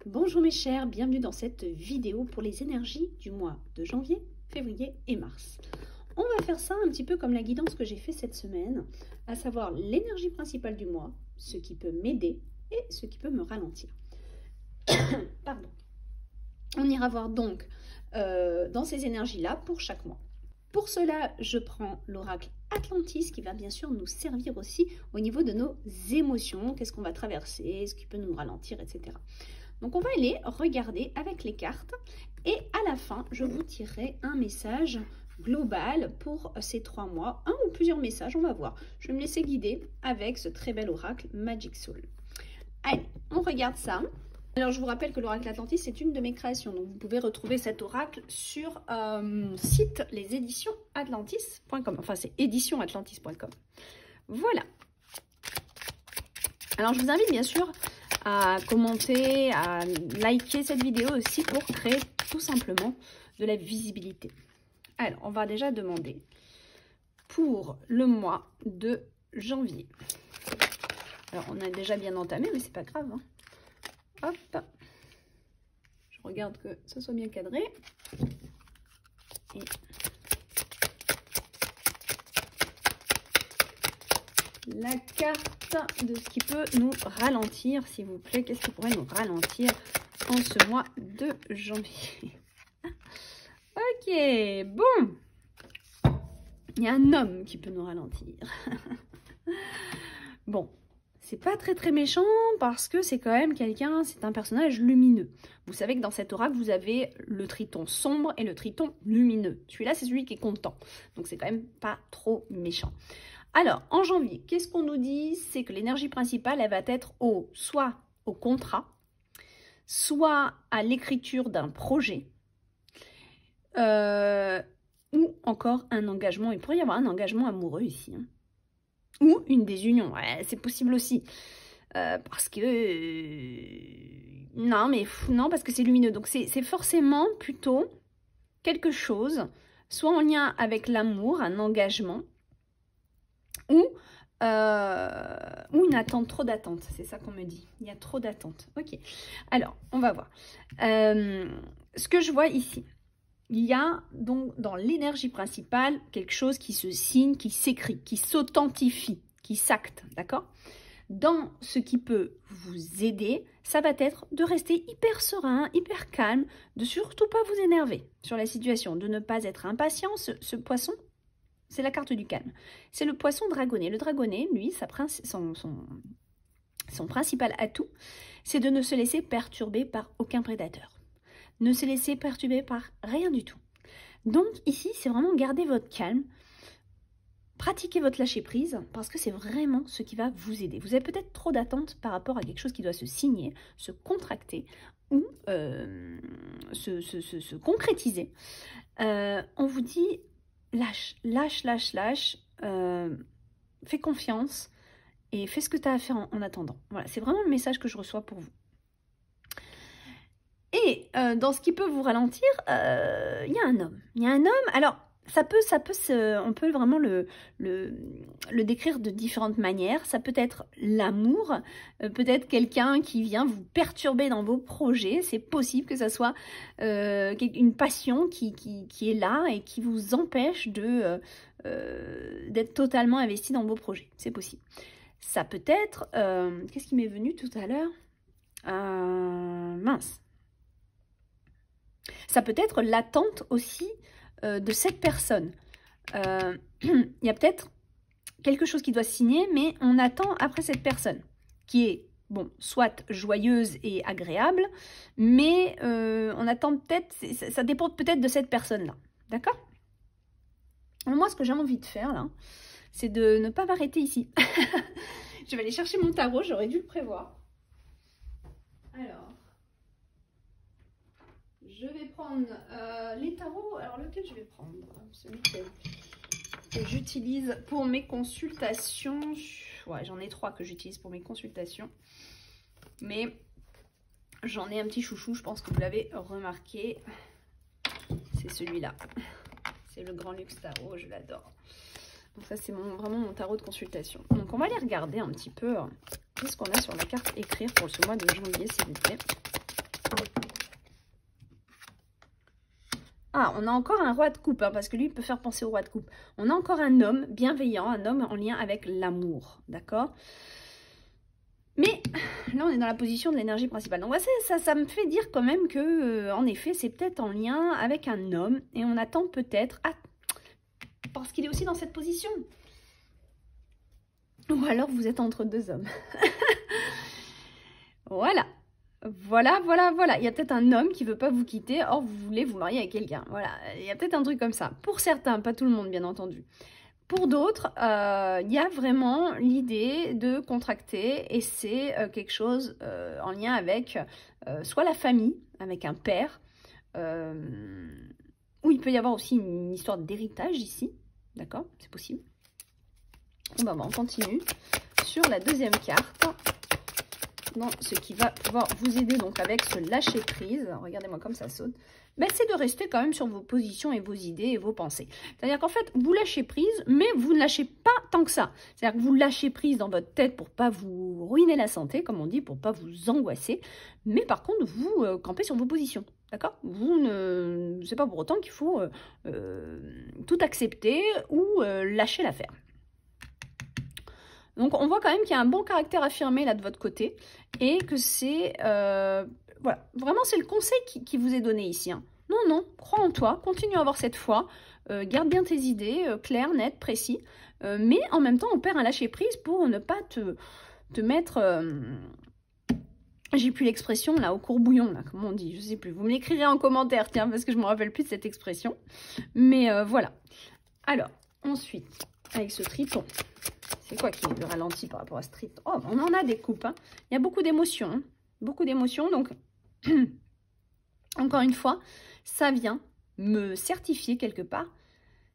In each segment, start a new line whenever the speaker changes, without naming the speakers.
Bonjour mes chers, bienvenue dans cette vidéo pour les énergies du mois de janvier, février et mars. On va faire ça un petit peu comme la guidance que j'ai fait cette semaine, à savoir l'énergie principale du mois, ce qui peut m'aider et ce qui peut me ralentir. Pardon. On ira voir donc dans ces énergies-là pour chaque mois. Pour cela, je prends l'oracle Atlantis qui va bien sûr nous servir aussi au niveau de nos émotions, qu'est-ce qu'on va traverser, ce qui peut nous ralentir, etc. Donc on va aller regarder avec les cartes et à la fin, je vous tirerai un message global pour ces 3 mois, un ou plusieurs messages, on va voir. Je vais me laisser guider avec ce très bel oracle Magic Soul. Allez, on regarde ça. Alors je vous rappelle que l'oracle Atlantis c'est une de mes créations, donc vous pouvez retrouver cet oracle sur site les éditions atlantis.com, enfin c'est éditionatlantis.com. Voilà. Alors je vous invite bien sûr à commenter, à liker cette vidéo aussi pour créer tout simplement de la visibilité. Alors, on va déjà demander pour le mois de janvier. Alors, on a déjà bien entamé, mais c'est pas grave. Hein. Hop. Je regarde que ça soit bien cadré. Et la carte de ce qui peut nous ralentir, s'il vous plaît. Qu'est-ce qui pourrait nous ralentir en ce mois de janvier? Ok, bon. Il y a un homme qui peut nous ralentir. Bon, c'est pas très méchant parce que c'est quand même quelqu'un, c'est un personnage lumineux. Vous savez que dans cet oracle, vous avez le triton sombre et le triton lumineux. Celui-là, c'est celui qui est content. Donc, c'est quand même pas trop méchant. Alors, en janvier, qu'est-ce qu'on nous dit? C'est que l'énergie principale, elle va être soit au contrat, soit à l'écriture d'un projet, ou encore un engagement. Il pourrait y avoir un engagement amoureux ici. Hein. Ou une désunion, ouais, c'est possible aussi. Parce que... non, parce que c'est lumineux. Donc, c'est forcément plutôt quelque chose, soit en lien avec l'amour, un engagement, ou une attente, trop d'attente, c'est ça qu'on me dit. Il y a trop d'attente. Ok, alors, on va voir. Ce que je vois ici, il y a donc dans l'énergie principale quelque chose qui se signe, qui s'écrit, qui s'authentifie, qui s'acte, d'accord? Dans ce qui peut vous aider, ça va être de rester hyper serein, hyper calme, de surtout pas vous énerver sur la situation, de ne pas être impatient. Ce poisson, c'est la carte du calme. C'est le poisson dragonnet. Le dragonnet, lui, son principal atout, c'est de ne se laisser perturber par aucun prédateur. Ne se laisser perturber par rien du tout. Donc ici, c'est vraiment garder votre calme, pratiquer votre lâcher-prise, parce que c'est vraiment ce qui va vous aider. Vous avez peut-être trop d'attentes par rapport à quelque chose qui doit se signer, se contracter ou se concrétiser. On vous dit... lâche, fais confiance et fais ce que tu as à faire en attendant. Voilà, c'est vraiment le message que je reçois pour vous. Et dans ce qui peut vous ralentir, il y a un homme. Il y a un homme, alors on peut vraiment le décrire de différentes manières. Ça peut être l'amour, peut-être quelqu'un qui vient vous perturber dans vos projets. C'est possible que ça soit une passion qui est là et qui vous empêche d'être totalement investi dans vos projets. C'est possible. Ça peut être... qu'est-ce qui m'est venu tout à l'heure? Mince. Ça peut être l'attente aussi de cette personne. Il y a peut-être quelque chose qui doit signer, mais on attend après cette personne, qui est, bon, soit joyeuse et agréable, mais on attend peut-être, ça dépend peut-être de cette personne-là. D'accord? Moi, ce que j'ai envie de faire, là, c'est de ne pas m'arrêter ici. Je vais aller chercher mon tarot, j'aurais dû le prévoir. Alors... je vais prendre les tarots. Alors, lequel je vais prendre? Celui que j'utilise pour mes consultations. Ouais, j'en ai 3 que j'utilise pour mes consultations. Mais j'en ai un petit chouchou, je pense que vous l'avez remarqué. C'est celui-là. C'est le Grand Luxe Tarot, je l'adore. Donc ça, c'est vraiment mon tarot de consultation. Donc, on va aller regarder un petit peu qu'est-ce qu'on a sur la carte écrire pour ce mois de janvier, s'il vous plaît. Ah, on a encore un roi de coupe, hein, parce que lui, il peut faire penser au roi de coupe. On a encore un homme bienveillant, un homme en lien avec l'amour, d'accord? Mais là, on est dans la position de l'énergie principale. Donc, ça me fait dire quand même que, en effet, c'est peut-être en lien avec un homme. Et on attend peut-être... Ah, parce qu'il est aussi dans cette position. Ou alors, vous êtes entre deux hommes. Voilà. Voilà. Il y a peut-être un homme qui ne veut pas vous quitter. Or, vous voulez vous marier avec quelqu'un. Voilà. Il y a peut-être un truc comme ça. Pour certains, pas tout le monde, bien entendu. Pour d'autres, il y a vraiment l'idée de contracter et c'est quelque chose en lien avec soit la famille, avec un père, ou il peut y avoir aussi une histoire d'héritage ici, d'accord? C'est possible. Bon, on continue sur la deuxième carte, dans ce qui va pouvoir vous aider donc avec ce lâcher prise. Regardez-moi comme ça saute. Ben, c'est de rester quand même sur vos positions et vos idées et vos pensées. C'est-à-dire qu'en fait, vous lâchez prise, mais vous ne lâchez pas tant que ça. C'est-à-dire que vous lâchez prise dans votre tête pour pas vous ruiner la santé, comme on dit, pour pas vous angoisser. Mais par contre, vous campez sur vos positions. D'accord? Vous ne... C'est pas pour autant qu'il faut tout accepter ou lâcher l'affaire. Donc, on voit quand même qu'il y a un bon caractère affirmé là de votre côté et que c'est... voilà, vraiment, c'est le conseil qui vous est donné ici. Hein. Non, crois en toi, continue à avoir cette foi, garde bien tes idées, claires, nettes, précis, mais en même temps, on perd un lâcher-prise pour ne pas te mettre... j'ai plus l'expression, là, au courbouillon, là, comme on dit, je sais plus. Vous me l'écrirez en commentaire, tiens, parce que je me rappelle plus de cette expression. Mais voilà. Alors, ensuite, avec ce triton... C'est quoi qui le ralentit par rapport à ce triton? Oh, on en a des coupes. Hein. Il y a beaucoup d'émotions. Hein. Beaucoup d'émotions. Donc, encore une fois, ça vient me certifier quelque part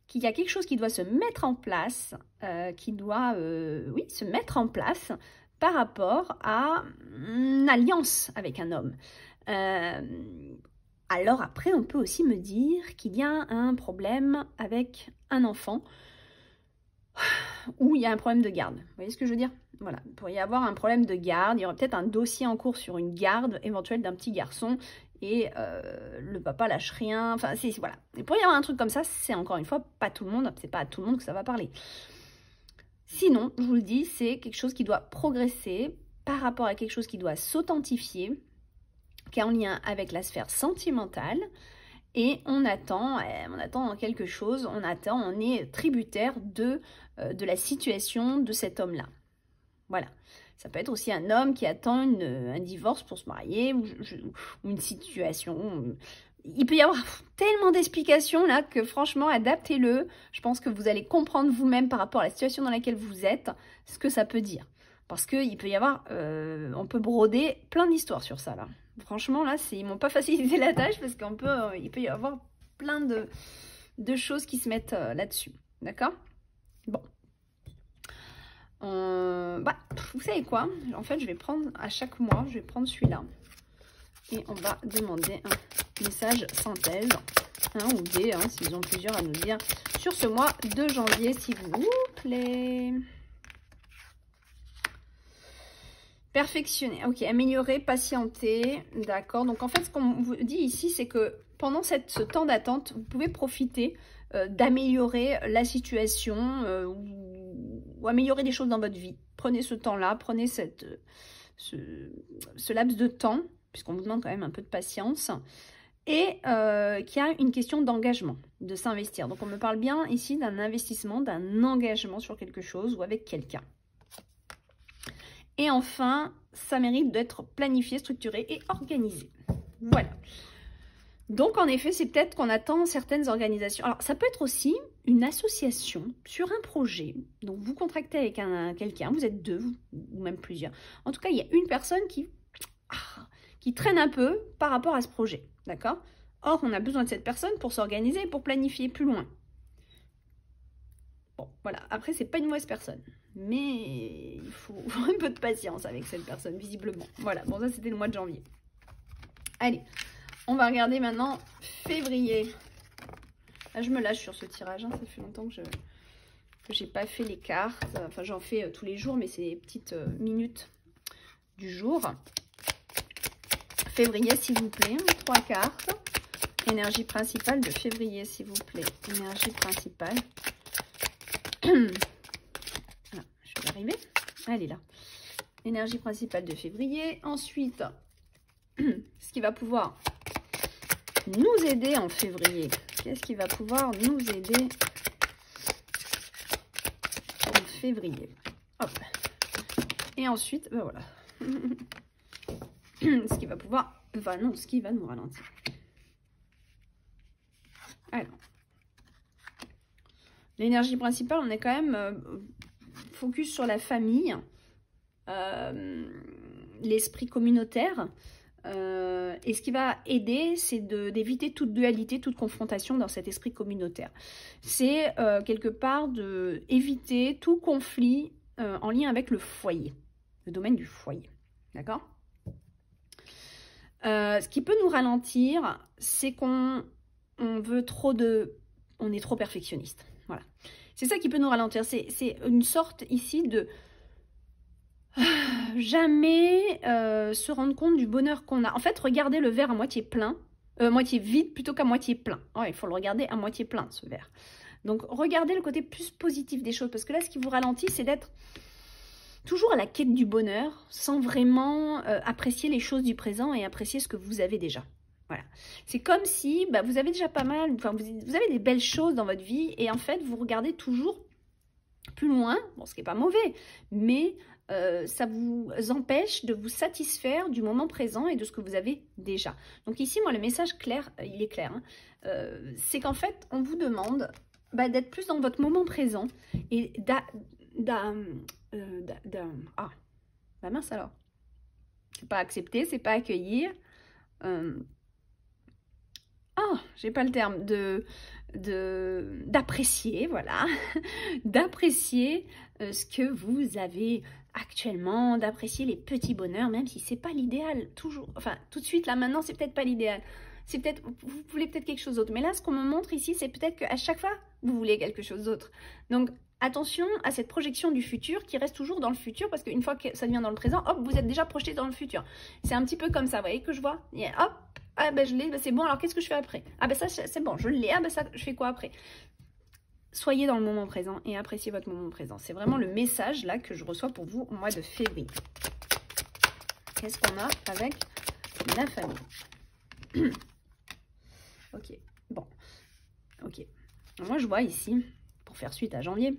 qu'il y a quelque chose qui doit se mettre en place, oui, se mettre en place par rapport à une alliance avec un homme. Alors après, on peut aussi me dire qu'il y a un problème avec un enfant où il y a un problème de garde. Vous voyez ce que je veux dire? Voilà, il pourrait y avoir un problème de garde, il y aurait peut-être un dossier en cours sur une garde éventuelle d'un petit garçon et le papa lâche rien, enfin voilà. Il pourrait y avoir un truc comme ça, c'est encore une fois pas tout le monde, c'est pas à tout le monde que ça va parler. Sinon, je vous le dis, c'est quelque chose qui doit progresser par rapport à quelque chose qui doit s'authentifier, qui est en lien avec la sphère sentimentale. Et on attend quelque chose, on est tributaire de la situation de cet homme-là. Voilà. Ça peut être aussi un homme qui attend un divorce pour se marier, ou une situation. Il peut y avoir tellement d'explications là que franchement, adaptez-le. Je pense que vous allez comprendre vous-même par rapport à la situation dans laquelle vous êtes, ce que ça peut dire. Parce qu'il peut y avoir, on peut broder plein d'histoires sur ça là. Franchement, là, ils m'ont pas facilité la tâche parce il peut y avoir plein de choses qui se mettent là-dessus. D'accord? Bon. Vous savez quoi? En fait, je vais prendre à chaque mois, je vais prendre celui-là. Et on va demander un message synthèse, un ou des, hein, s'ils ont plusieurs à nous dire, sur ce mois de janvier, s'il vous plaît. Perfectionner, ok, améliorer, patienter, d'accord. Donc en fait, ce qu'on vous dit ici, c'est que pendant ce temps d'attente, vous pouvez profiter d'améliorer la situation ou améliorer des choses dans votre vie. Prenez ce temps-là, prenez ce laps de temps, puisqu'on vous demande quand même un peu de patience, et qu'il y a une question d'engagement, de s'investir. Donc on me parle bien ici d'un investissement, d'un engagement sur quelque chose ou avec quelqu'un. Et enfin, ça mérite d'être planifié, structuré et organisé. Voilà. Donc, en effet, c'est peut-être qu'on attend certaines organisations. Alors, ça peut être aussi une association sur un projet. Donc, vous contractez avec quelqu'un, vous êtes deux ou même plusieurs. En tout cas, il y a une personne qui traîne un peu par rapport à ce projet. D'accord? Or, on a besoin de cette personne pour s'organiser et pour planifier plus loin. Bon, voilà. Après, c'est pas une mauvaise personne. Mais il faut un peu de patience avec cette personne, visiblement. Voilà, bon, ça, c'était le mois de janvier. Allez, on va regarder maintenant février. Là, je me lâche sur ce tirage. Hein. Ça fait longtemps que j'ai pas fait les cartes. Enfin, j'en fais tous les jours, mais c'est les petites minutes du jour. Février, s'il vous plaît. 3 cartes. Énergie principale de février, s'il vous plaît. Énergie principale. Ah, je vais y arriver. Elle est là. Énergie principale de février. Ensuite, ce qui va pouvoir nous aider en février. Qu'est-ce qui va pouvoir nous aider en février? Hop. Et ensuite, ben voilà. Ce qui va pouvoir... Enfin non, ce qui va nous ralentir. Alors. L'énergie principale, on est quand même focus sur la famille. L'esprit communautaire. Et ce qui va aider, c'est d'éviter toute dualité, toute confrontation dans cet esprit communautaire. C'est quelque part d'éviter tout conflit en lien avec le foyer, le domaine du foyer. D'accord? Ce qui peut nous ralentir, c'est qu'on veut trop on est trop perfectionniste. Voilà. C'est ça qui peut nous ralentir. C'est une sorte ici de jamais se rendre compte du bonheur qu'on a. En fait, regardez le verre à moitié plein, moitié vide plutôt qu'à moitié plein. Ouais, il faut le regarder à moitié plein, ce verre. Donc, regardez le côté plus positif des choses. Parce que là, ce qui vous ralentit, c'est d'être toujours à la quête du bonheur sans vraiment apprécier les choses du présent et apprécier ce que vous avez déjà. Voilà. C'est comme si vous avez déjà pas mal, enfin, vous avez des belles choses dans votre vie et en fait, vous regardez toujours plus loin, bon, ce qui n'est pas mauvais, mais ça vous empêche de vous satisfaire du moment présent et de ce que vous avez déjà. Donc ici, moi, le message clair, il est clair, hein, c'est qu'en fait, on vous demande d'être plus dans votre moment présent et ah, bah mince alors, c'est pas accepter, c'est pas accueillir, j'ai pas le terme, d'apprécier, voilà, d'apprécier ce que vous avez actuellement, d'apprécier les petits bonheurs, même si c'est pas l'idéal, toujours, enfin, tout de suite, là, maintenant, c'est peut-être pas l'idéal, c'est peut-être, vous voulez peut-être quelque chose d'autre, mais là, ce qu'on me montre ici, c'est peut-être qu'à chaque fois, vous voulez quelque chose d'autre, donc, attention à cette projection du futur qui reste toujours dans le futur, parce qu'une fois que ça devient dans le présent, hop, vous êtes déjà projeté dans le futur, c'est un petit peu comme ça, vous voyez que je vois, et hop, ah ben je l'ai, c'est bon, alors qu'est-ce que je fais après? Ah ben ça c'est bon, je l'ai, ah ben ça je fais quoi après? Soyez dans le moment présent et appréciez votre moment présent. C'est vraiment le message là que je reçois pour vous au mois de février. Qu'est-ce qu'on a avec la famille? Ok, bon, ok. Moi je vois ici, pour faire suite à janvier,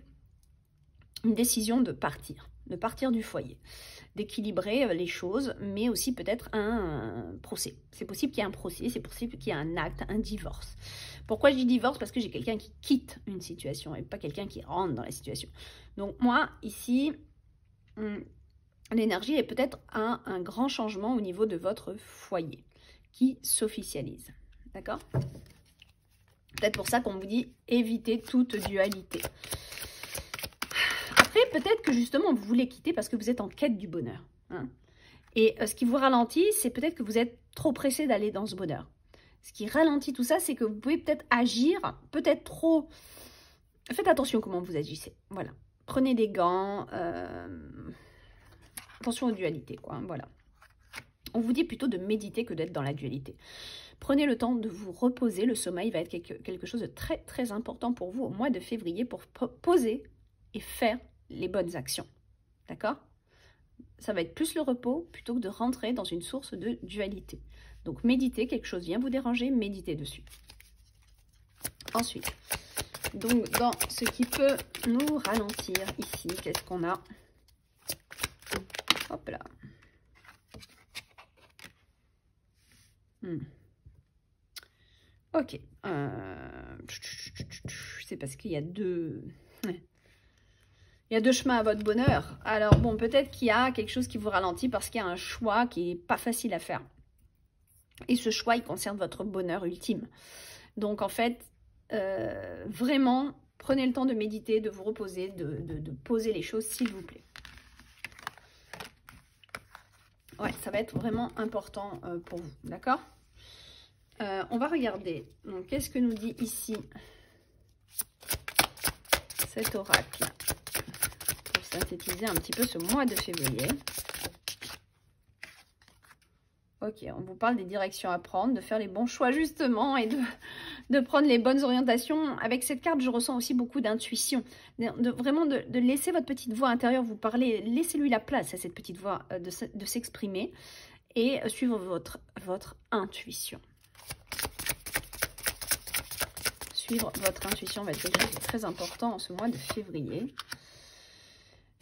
une décision de partir du foyer, d'équilibrer les choses, mais aussi peut-être un procès. C'est possible qu'il y ait un procès, c'est possible qu'il y ait un acte, un divorce. Pourquoi je dis divorce? Parce que j'ai quelqu'un qui quitte une situation et pas quelqu'un qui rentre dans la situation. Donc moi, ici, l'énergie est peut-être un grand changement au niveau de votre foyer qui s'officialise. D'accord? Peut-être pour ça qu'on vous dit évitez toute dualité. Après, peut-être que justement, vous voulez quitter parce que vous êtes en quête du bonheur. Hein. Et ce qui vous ralentit, c'est peut-être que vous êtes trop pressé d'aller dans ce bonheur. Ce qui ralentit tout ça, c'est que vous pouvez peut-être agir, peut-être trop... Faites attention comment vous agissez. Voilà. Prenez des gants. Attention aux dualités, quoi. Hein, voilà. On vous dit plutôt de méditer que d'être dans la dualité. Prenez le temps de vous reposer. Le sommeil va être quelque chose de très, très important pour vous au mois de février pour poser et faire les bonnes actions. D'accord? Ça va être plus le repos plutôt que de rentrer dans une source de dualité. Donc, méditez, quelque chose vient vous déranger, méditez dessus. Ensuite, donc dans ce qui peut nous ralentir ici, qu'est-ce qu'on a? Hop là. Ok. C'est parce qu'il y a deux... Il y a deux chemins à votre bonheur. Alors, bon, peut-être qu'il y a quelque chose qui vous ralentit parce qu'il y a un choix qui n'est pas facile à faire. Et ce choix, il concerne votre bonheur ultime. Donc, en fait, vraiment, prenez le temps de méditer, de vous reposer, de poser les choses, s'il vous plaît. Ouais, ça va être vraiment important pour vous, d'accord? On va regarder. Donc, qu'est-ce que nous dit ici cet oracle? Synthétiser un petit peu ce mois de février. Ok, on vous parle des directions à prendre, de faire les bons choix justement et de prendre les bonnes orientations. Avec cette carte, je ressens aussi beaucoup d'intuition. Vraiment de laisser votre petite voix intérieure vous parler. Laissez-lui la place à cette petite voix de s'exprimer et suivre votre intuition. Suivre votre intuition va être quelque chose de très important en ce mois de février.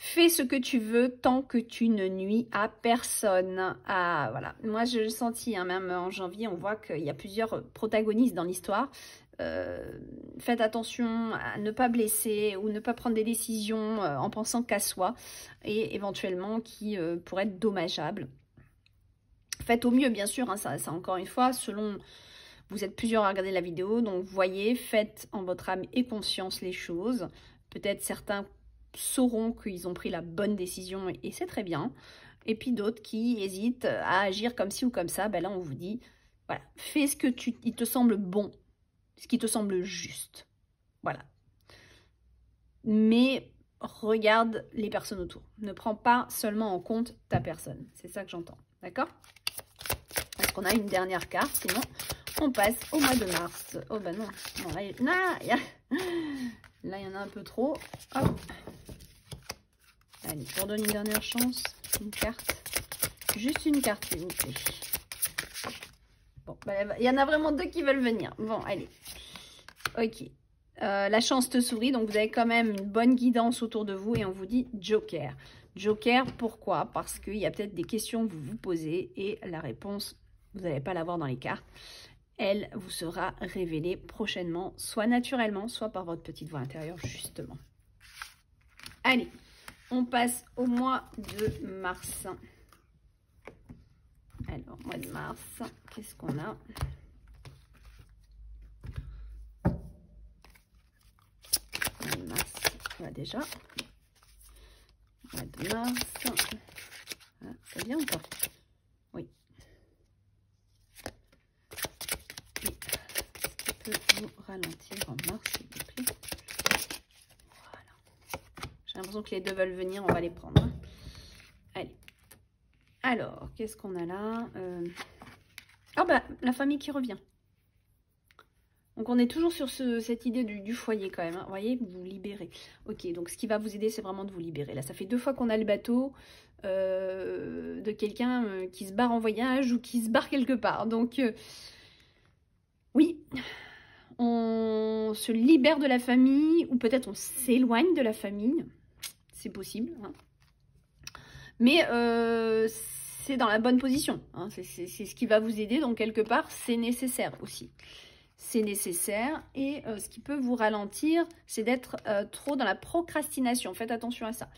Fais ce que tu veux tant que tu ne nuis à personne. Ah, voilà. Moi, je l'ai senti, hein, même en janvier, on voit qu'il y a plusieurs protagonistes dans l'histoire. Faites attention à ne pas blesser ou ne pas prendre des décisions en pensant qu'à soi et éventuellement qui pourraient être dommageables. Faites au mieux, bien sûr, hein, ça encore une fois, selon... Vous êtes plusieurs à regarder la vidéo, donc voyez, faites en votre âme et conscience les choses. Peut-être certains sauront qu'ils ont pris la bonne décision et c'est très bien. Et puis d'autres qui hésitent à agir comme ci ou comme ça, ben là on vous dit, voilà, fais ce que il te semble bon, ce qui te semble juste. Voilà. Mais regarde les personnes autour. Ne prends pas seulement en compte ta personne. C'est ça que j'entends. D'accord? Est-ce qu'on a une dernière carte? Sinon, on passe au mois de mars. Oh ben non. Non là, il y en a un peu trop. Hop. Allez, je vous redonne une dernière chance. Une carte. Juste une carte, s'il vous plaît. Bon, ben, il y en a vraiment deux qui veulent venir. Bon, allez. Ok. La chance te sourit, donc vous avez quand même une bonne guidance autour de vous et on vous dit Joker. Joker, pourquoi? Parce qu'il y a peut-être des questions que vous vous posez et la réponse, vous n'allez pas l'avoir dans les cartes. Elle vous sera révélée prochainement, soit naturellement, soit par votre petite voix intérieure, justement. Allez, on passe au mois de mars. Alors, mois de mars, qu'est-ce qu'on a? Mois de mars, voilà déjà. Mois de mars. Ah, ça vient ou pas? Oui. Vous ralentir en mars, s'il vous plaît. Voilà. J'ai l'impression que les deux veulent venir, on va les prendre. Hein. Allez. Alors, qu'est-ce qu'on a là? Ah bah, la famille qui revient. Donc, on est toujours sur cette idée du foyer quand même. Hein. Vous voyez, vous vous libérez. Ok, donc ce qui va vous aider, c'est vraiment de vous libérer. Là, ça fait 2 fois qu'on a le bateau de quelqu'un qui se barre en voyage ou qui se barre quelque part. Donc, oui, on se libère de la famille ou peut-être on s'éloigne de la famille. C'est possible. Hein. Mais c'est dans la bonne position. Hein. C'est ce qui va vous aider. Donc, quelque part, c'est nécessaire aussi. C'est nécessaire. Et ce qui peut vous ralentir, c'est d'être trop dans la procrastination. Faites attention à ça.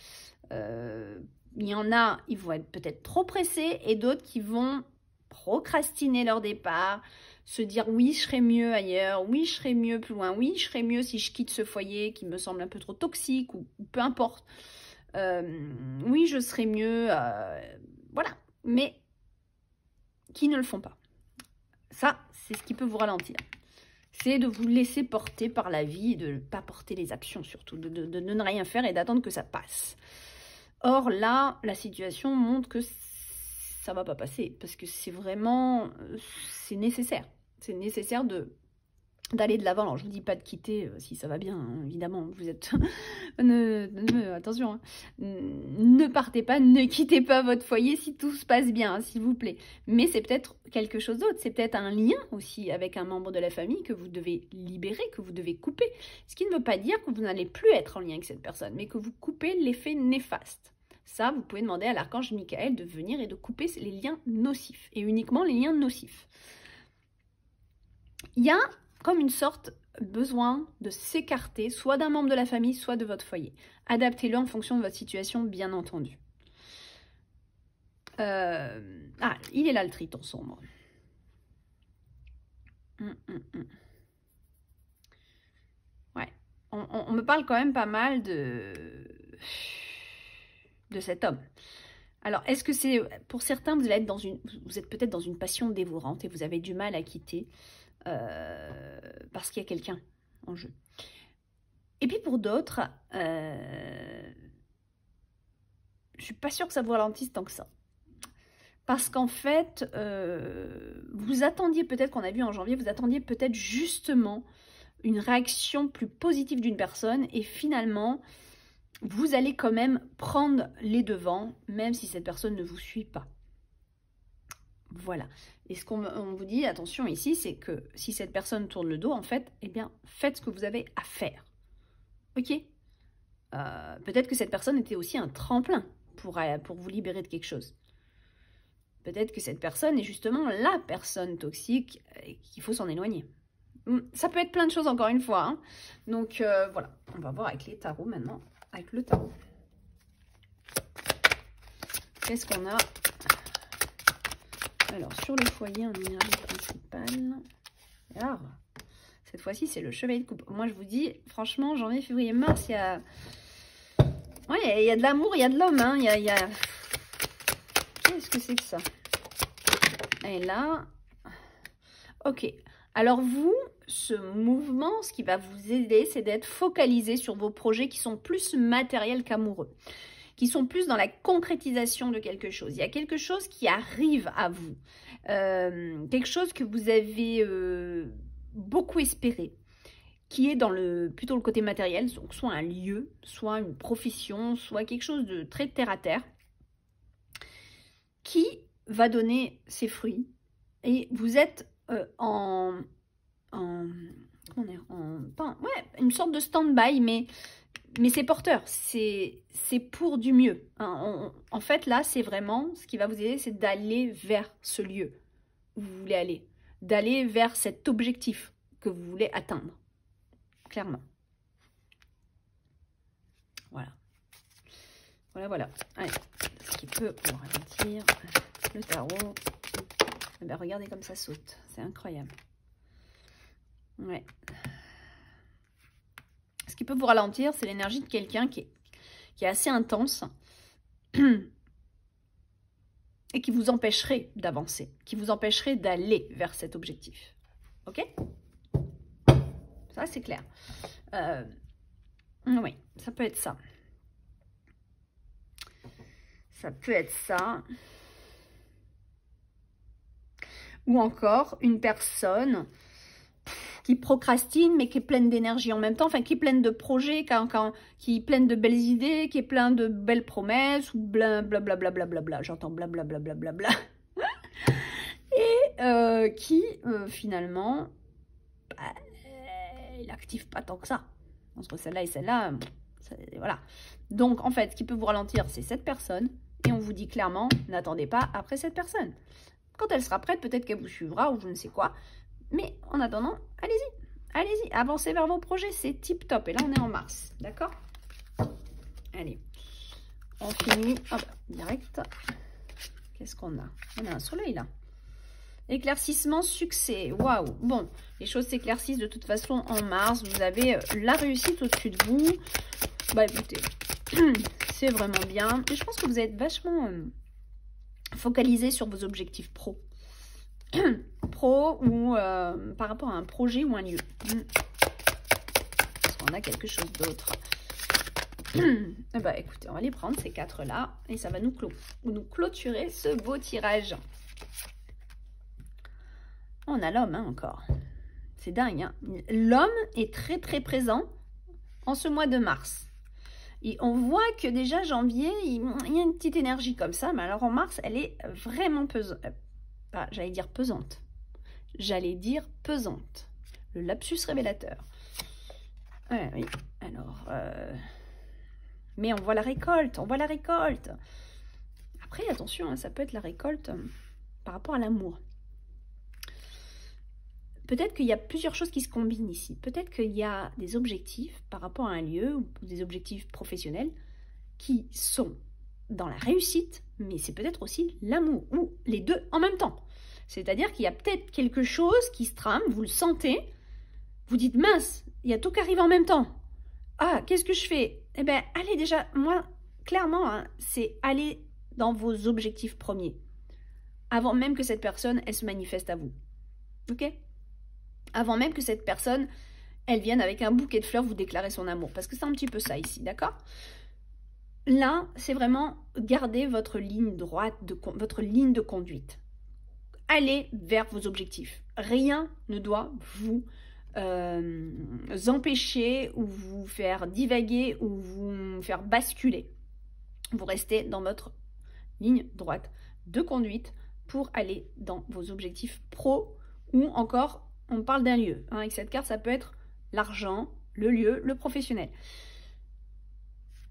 Il y en a, ils vont être peut-être trop pressés et d'autres qui vont procrastiner leur départ, se dire oui, je serai mieux ailleurs, oui, je serai mieux plus loin, oui, je serai mieux si je quitte ce foyer qui me semble un peu trop toxique ou peu importe. Oui, je serai mieux, voilà, mais qui ne le font pas. Ça, c'est ce qui peut vous ralentir. C'est de vous laisser porter par la vie, de ne pas porter les actions surtout, de ne rien faire et d'attendre que ça passe. Or là, la situation montre que ça ne va pas passer parce que c'est vraiment, c'est nécessaire. C'est nécessaire d'aller de l'avant. Alors, je ne vous dis pas de quitter si ça va bien, hein, évidemment. Vous êtes... attention, hein. Ne partez pas, ne quittez pas votre foyer si tout se passe bien, hein, s'il vous plaît. Mais c'est peut-être quelque chose d'autre. C'est peut-être un lien aussi avec un membre de la famille que vous devez libérer, que vous devez couper. Ce qui ne veut pas dire que vous n'allez plus être en lien avec cette personne, mais que vous coupez l'effet néfaste. Ça, vous pouvez demander à l'archange Michael de venir et de couper les liens nocifs, et uniquement les liens nocifs. Il y a comme une sorte besoin de s'écarter, soit d'un membre de la famille, soit de votre foyer. Adaptez-le en fonction de votre situation, bien entendu. Ah, il est là le triton sombre. Ouais, on me parle quand même pas mal de cet homme. Alors, est-ce que c'est... Pour certains, vous êtes peut-être dans une passion dévorante et vous avez du mal à quitter parce qu'il y a quelqu'un en jeu. Et puis pour d'autres, je suis pas sûre que ça vous ralentisse tant que ça. Parce qu'en fait, vous attendiez peut-être, qu'on a vu en janvier, vous attendiez peut-être justement une réaction plus positive d'une personne et finalement, vous allez quand même prendre les devants, même si cette personne ne vous suit pas. Voilà. Et ce qu'on vous dit, attention ici, c'est que si cette personne tourne le dos, en fait, eh bien, faites ce que vous avez à faire. Ok ? Peut-être que cette personne était aussi un tremplin pour vous libérer de quelque chose. Peut-être que cette personne est justement la personne toxique et qu'il faut s'en éloigner. Ça peut être plein de choses encore une fois. Hein. Donc voilà, on va voir avec les tarots maintenant, avec le tarot. Qu'est-ce qu'on a? Alors, sur le foyer en énergie principale. Alors, cette fois-ci, c'est le chevalier de coupe. Moi, je vous dis, franchement, janvier, février, mars, il y a... Ouais, il y a de l'amour, il y a de l'homme. Hein. Qu'est-ce que c'est que ça? Et là... Ok. Alors vous, ce mouvement, ce qui va vous aider, c'est d'être focalisé sur vos projets qui sont plus matériels qu'amoureux, qui sont plus dans la concrétisation de quelque chose. Il y a quelque chose qui arrive à vous, quelque chose que vous avez beaucoup espéré, qui est dans plutôt le côté matériel, donc soit un lieu, soit une profession, soit quelque chose de très terre-à-terre, qui va donner ses fruits. Et vous êtes une sorte de stand-by, mais c'est porteur, c'est pour du mieux. Hein. En fait, là, c'est vraiment, ce qui va vous aider, c'est d'aller vers ce lieu où vous voulez aller, d'aller vers cet objectif que vous voulez atteindre, clairement. Voilà. Voilà. Allez, ce qui peut vous ralentir, le tarot. Eh bien, regardez comme ça saute, c'est incroyable. Ouais. Ce qui peut vous ralentir, c'est l'énergie de quelqu'un qui est assez intense et qui vous empêcherait d'avancer, qui vous empêcherait d'aller vers cet objectif. Ok? Ça, c'est clair. Oui, ça peut être ça. Ça peut être ça. Ou encore une personne qui procrastine, mais qui est pleine d'énergie en même temps, enfin qui est pleine de projets, qui est pleine de belles idées, qui est pleine de belles promesses, ou blablabla, j'entends blablabla, et qui finalement, il n'active pas tant que ça. Entre celle-là et celle-là, voilà. Donc en fait, ce qui peut vous ralentir, c'est cette personne, et on vous dit clairement, n'attendez pas après cette personne. Quand elle sera prête, peut-être qu'elle vous suivra ou je ne sais quoi. Mais en attendant, allez-y, avancez vers vos projets, c'est tip top. Et là, on est en mars, d'accord? Allez, on finit, hop, direct. Qu'est-ce qu'on a? On a un soleil là. Éclaircissement, succès, waouh. Bon, les choses s'éclaircissent de toute façon en mars. Vous avez la réussite au-dessus de vous. Bah écoutez, c'est vraiment bien. Et je pense que vous êtes vachement... focalisez sur vos objectifs pro. Pro ou par rapport à un projet ou un lieu. Est-ce qu'on a quelque chose d'autre? Bah écoutez, on va les prendre ces quatre-là et ça va nous clôturer ce beau tirage. On a l'homme hein, encore. C'est dingue. Hein. L'homme est très très présent en ce mois de mars. Et on voit que déjà janvier, il y a une petite énergie comme ça, mais alors en mars, elle est vraiment pesante. J'allais dire pesante. Le lapsus révélateur. Oui, alors... Mais on voit la récolte, Après, attention, hein, ça peut être la récolte par rapport à l'amour. Peut-être qu'il y a plusieurs choses qui se combinent ici. Peut-être qu'il y a des objectifs par rapport à un lieu ou des objectifs professionnels qui sont dans la réussite, mais c'est peut-être aussi l'amour ou les deux en même temps. C'est-à-dire qu'il y a peut-être quelque chose qui se trame, vous le sentez, vous dites mince, il y a tout qui arrive en même temps. Ah, qu'est-ce que je fais? Eh bien, allez déjà, moi, clairement, hein, c'est aller dans vos objectifs premiers. Avant même que cette personne, elle se manifeste à vous. Ok? Avant même que cette personne, elle vienne avec un bouquet de fleurs vous déclarer son amour. Parce que c'est un petit peu ça ici, d'accord? là, c'est vraiment garder votre ligne droite, votre ligne de conduite. Allez vers vos objectifs. Rien ne doit vous empêcher ou vous faire divaguer ou vous faire basculer. Vous restez dans votre ligne droite de conduite pour aller dans vos objectifs pro ou encore, on parle d'un lieu. Hein, avec cette carte, ça peut être l'argent, le lieu, le professionnel.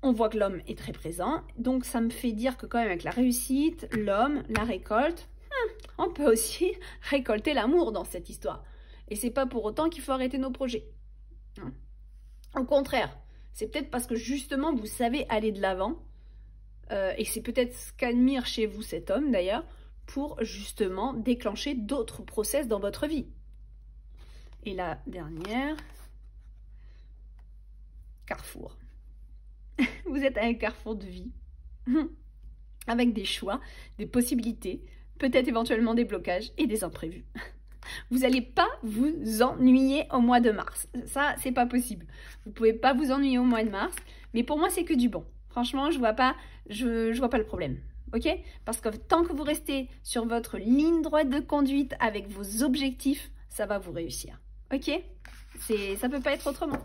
On voit que l'homme est très présent, donc ça me fait dire que quand même avec la réussite, l'homme, la récolte, on peut aussi récolter l'amour dans cette histoire. Et c'est pas pour autant qu'il faut arrêter nos projets. Au contraire, c'est peut-être parce que justement vous savez aller de l'avant, et c'est peut-être ce qu'admire chez vous cet homme d'ailleurs, pour justement déclencher d'autres process dans votre vie. Et la dernière, carrefour. Vous êtes à un carrefour de vie, avec des choix, des possibilités, peut-être éventuellement des blocages et des imprévus. Vous n'allez pas vous ennuyer au mois de mars. Ça, c'est pas possible. Vous pouvez pas vous ennuyer au mois de mars, mais pour moi, c'est que du bon. Franchement, je vois pas le problème. Ok? Parce que tant que vous restez sur votre ligne droite de conduite avec vos objectifs, ça va vous réussir. Ok? Ça peut pas être autrement.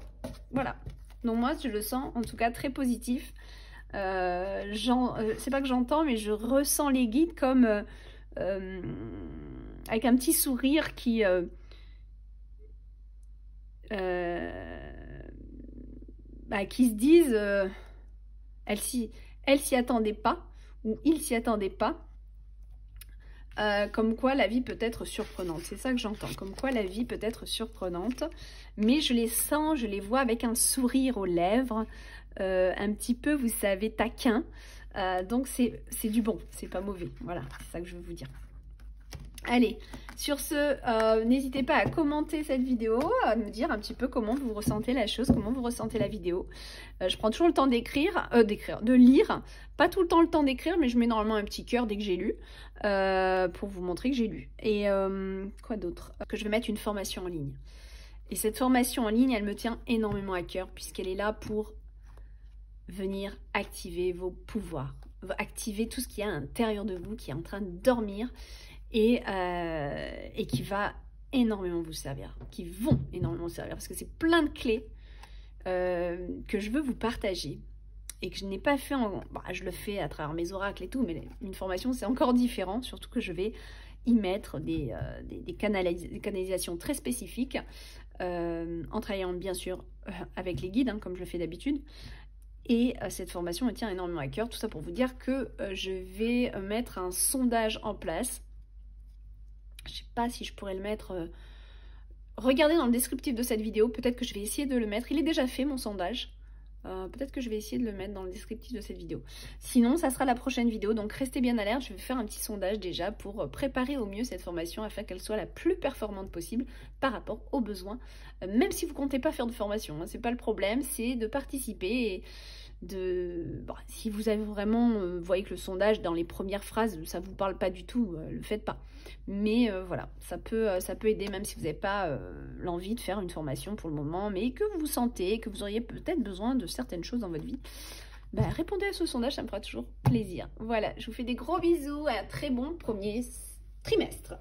Voilà. Donc moi, je le sens en tout cas très positif. C'est pas que j'entends, mais je ressens les guides comme avec un petit sourire qui se disent elle s'y attendait pas ou il s'y attendait pas. Comme quoi la vie peut être surprenante, c'est ça que j'entends, comme quoi la vie peut être surprenante, mais je les sens, je les vois avec un sourire aux lèvres, un petit peu, vous savez, taquin, donc c'est du bon, c'est pas mauvais, voilà, c'est ça que je veux vous dire. Allez, sur ce, n'hésitez pas à commenter cette vidéo, à me dire un petit peu comment vous ressentez la chose, comment vous ressentez la vidéo. Je prends toujours le temps de lire, pas tout le temps le temps d'écrire, mais je mets normalement un petit cœur dès que j'ai lu, pour vous montrer que j'ai lu. Et quoi d'autre? Que je vais mettre une formation en ligne. Et cette formation en ligne, elle me tient énormément à cœur, puisqu'elle est là pour venir activer vos pouvoirs, activer tout ce qui est à l'intérieur de vous, qui est en train de dormir, et qui va énormément vous servir, qui vont énormément vous servir, parce que c'est plein de clés que je veux vous partager et que je n'ai pas fait je le fais à travers mes oracles et tout, mais une formation c'est encore différent, surtout que je vais y mettre des canalisations très spécifiques en travaillant bien sûr avec les guides, hein, comme je le fais d'habitude. Et cette formation me tient énormément à cœur, tout ça pour vous dire que je vais mettre un sondage en place. Je ne sais pas si je pourrais le mettre. Regardez dans le descriptif de cette vidéo. Peut-être que je vais essayer de le mettre. Il est déjà fait, mon sondage. Peut-être que je vais essayer de le mettre dans le descriptif de cette vidéo. Sinon, ça sera la prochaine vidéo. Donc, restez bien alerte. Je vais faire un petit sondage déjà pour préparer au mieux cette formation afin qu'elle soit la plus performante possible par rapport aux besoins. Même si vous ne comptez pas faire de formation, hein, ce n'est pas le problème. C'est de participer et si vous avez vraiment, vous voyez que le sondage dans les premières phrases, ça vous parle pas du tout, le faites pas. Mais voilà, ça peut aider même si vous n'avez pas l'envie de faire une formation pour le moment, mais que vous sentez que vous auriez peut-être besoin de certaines choses dans votre vie. Répondez à ce sondage, ça me fera toujours plaisir. Voilà, je vous fais des gros bisous, un très bon premier trimestre.